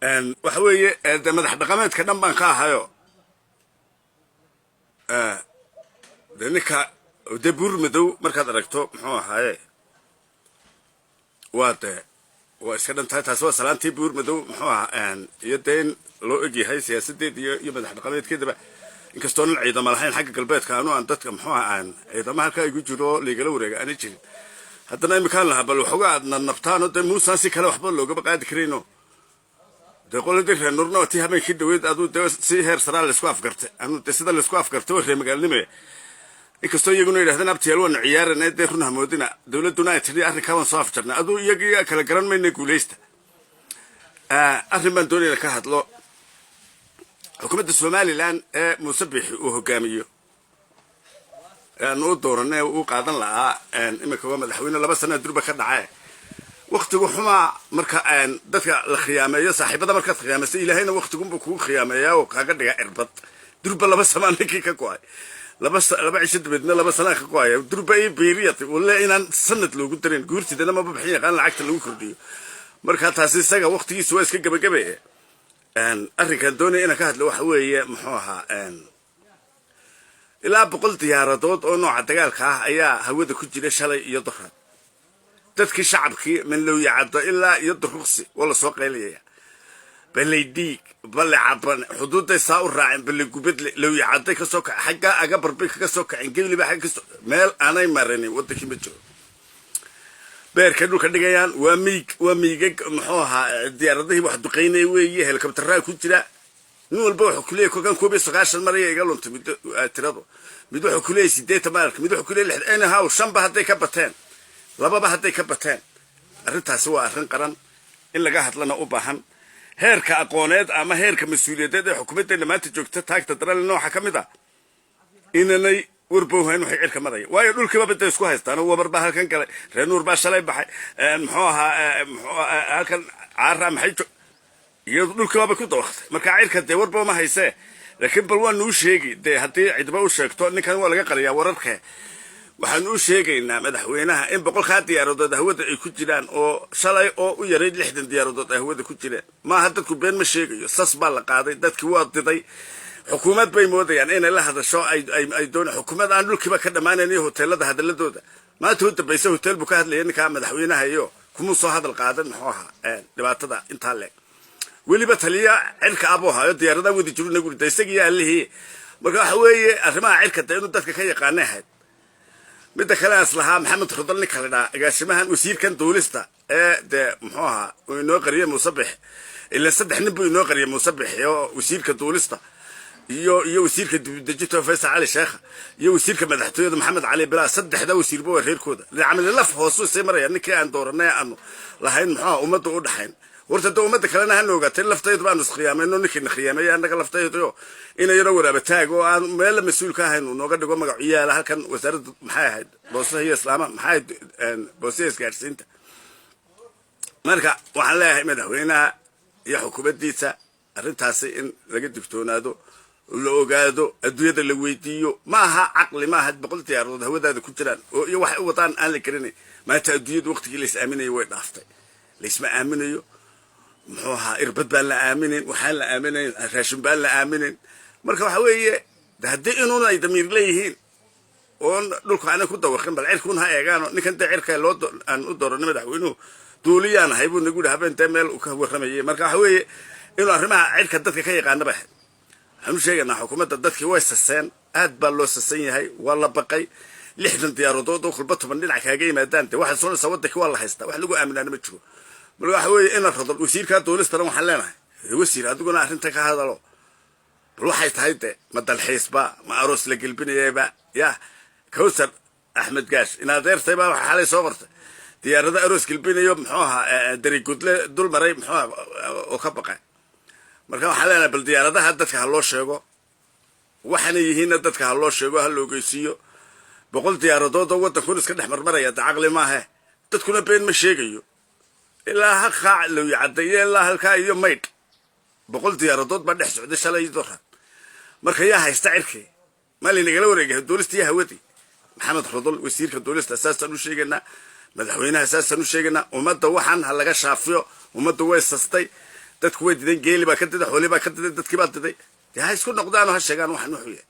waxa weeye de madax dhaqameedka dhan baan ka ahayo de ninka de buur madow markaad aragto muxuu ahaaye waa iska dhantahay taasi waa salaantii buur madow muxuu ahaa iyo dee in loo egyahay siyaasadeed iyo madax dhaqameedkeedaba inkastoo nin ciidama lahayn xagga galbeedka anu aan dadka muxuu ahaa ciidama halkaa igu jiro laigala wareega aana jirin haddana imikaan lahaa bal waxoogaa aad nabnabtaano dee muusaan si kale waxba loogaba qaadi karayno dee qoladii reer nurna waa tii habeenkii dhaweyd aduu dee si heer saraa laysku afgartay anu dee sida laysku afgartay waa reer magaalnime inkastoo iyaguna yidhahdeen abtiyaal waanu ciyaarana dee run hamoodina dowladduna ay tidhi arrinkaa waan soo afjarnay aduu iyagii kala garan mayna guulaysta arrin baan doonayna ka hadlo xukuumadda somalilan ee muuse biixi uu hogaamiyo aanu u dooranay uu qaadan lahaa iminka waa madaxweyne 2 sano durba ka dhacay waqtigu xumaa marka dadka la khiyaameeyo saaxiibada markaad khiyaamaysa ilaahayna waqtigunbuu kugu khiyaameeyaa oo kaaga dhiga irbad durba 2 sano ninkii ka go'ay laba cisho dabeedna 2 sano ka go'ay durba ay beeriyatay walla inaan sanad loogu darin guurtidana ma bixin yaqaan lacagta lagu kordhiyo marka taasi isaga waqtigiisu waa iska gabagabeeyay arrinkan doonay inaan ka hadlo waxa weeye muxuu ahaa ilaa 100 diyaaradood oo nooca dagaalka ah ayaa hawada ku jira shalay iyo duhur dadkii shacabkii min loo yacdo ilaa iyo duruqsi wala soo qeyliyay baleydii bal caban xuduudda saa u raacin bal gubad loo yacdo ka soo xagga aga barbi ka soo kacin geeliba xagga meel aanay marin wadankii ma jiro beerka dhulka dhigayaan waa miig muxuu ahaa diyaaradihii wax duqeynay weeye helikobtaraa ku jira nin walba wuxuu ku leeyahay kan 19 maraya iga luntay tirado mid wuxuu ku leeyahay 8 mark mid wuxuu ku leeyahay 6 haw shanba haday ka bateen lababa haday ka bateen arrintaasi waa arrin qaran in laga hadlana u baahan heerka aqooneed ama heerka mas'uuliyadeed ee xukuumadda maanta joogta taagta daral nooca kamid ah inanay warbowhan waxay cirka maraya waayo dhulkiiba bada isku haystaan oo warba halkan kale reer nuur baa shalay baxay muxuu ahaa halkan caara maxay iyo dhulkiiba ku dawaqtay marka cirka dee warba ma haysee laakiin bal waan u sheegi dee haddii cidba u sheegto ninkan waa laga qariyaa wararka waxaan u sheegaynaa madaxweynaha in 100 diyaaradood hawada ay ku jiraan oo shalay oo u yaray 60 diyaaradood hawada ku jiraan ma dadku been ma sheegayo sas baa la qaaday dadkii waa diday xukuumad bay moodayaan inay la hadasho ay doon xukuumad aan dhulkiiba ka dhamaanayeen hoteelada hadaladooda maanta u dambaysa hotel buu ka hadlayay ninka madaxweynaha iyo kuma soo hadal qaadan muxuu ahaa dhibaatada inta leeg weliba taliya cirka aboo hayo diyaarada wadi jiru nagu daysagii allihii marka waxa weeye arrimaha cirka inuu dadka ka yaqaanahay midda kale aslaha maxamed rodol ninka la dhaa agaasimahan wasiirkan duulista ee de muxuu ahaa inoo qariyay musabix ilaa 3 nin buu inoo qariyay musabix iyo wasiirka duulista iyo wasiirka dibadejinta Faysal Ali Sheekh iyo wasiirka madaxtooyada Maxamed Ali Bilaa 3 wasiir boo reerkooda lacamil laf hoosu seemaraya ninkii aan dooranay aanu lahayn muxuu ummadda u dhaxayn warta ummadda kalena ha noogatay laftaydu baan isqiyaameyno ninkii khiyaamay anaga laftaydu inay yaro waraaba taag oo aan meel mas'uul ka ahayn nooga dhigo magaciyaala halkan wasaaradda maxay ahayd boosada iyo islaama maxay boosada isgaarsiinta marka waxaan leeyahay madaxweynaha iyo xukuumaddiisa arrintaasi in laga digtoonaado la ogaado adduunyada la weydiiyo ma aha aqli ma aha 100 diyaaradood hawadaada ku jiraan oo iyo wax u wadaan aan la karinay maanta adduunyadu waqtigii la is aaminayo way dhaaftay la isma aaminayo muxuu ahaa irbad baan la aaminin waxaan la aaminin raashin baan la aaminin marka waxa weeye haddii inuu ay damiir leeyihiin oo dhulka aan ku dawaqin bal cirkuun ha eegaano ninkan cirka loo aan u dooranay madaxweynuhu duuliyaan haybu nagu dhahabeen meel uu ka warramayay marka waxa weeye inuu arrimaha cirka dadka ka yaqaanaba waxaan u sheegaynaa xukuumadda dadkii way saseen aad baa loo sasan yahay waa la baqay 60 diyaaradood oo kulba 10 dhinac kaaga yimaadaan waxa soo sawirka waa la haystaa wax lagu aaminaana ma jiro marka waxa weeye in rodol wasiirka duulistana waxaan leenahay wasiir adiguna arrinta ka hadalo bal waxay tahay ma dalxiisba ma aroos la galbinayba ya Kawsar Ahmed Gaash in adeertay baa waxa xalay soo qortay diyaarada aroos galbinayo muxuu ahaa darigudle dul maray muxuu oo ka baqay marka waxa la bal diyaaradaha dadka loo sheego waxana yihiin dadka loo sheego hal loo geysiyo 100 diyaaradood oo wadanku iska dhex marmaraya aqli ma aha dadkuna been ma sheegayo ilaa ha qaac loo yacday ilaa halka iyo mayd 100 diyaaradood ba dhex socday shalay dora marka yaa haysta cirkii maalin igala wareegay duulistii hawadi maxamed rodol wasiirka duulista asaasan u sheegana madaxweynaha asaasan u sheegana ummadda waxaan laga shaafiyo ummadda way sastay dadku way diday geeli baa ka diday xooli baa ka diday dadkii baa diday dee ha isku noqdaan oo ha sheegaan waxaan wuxuu yahay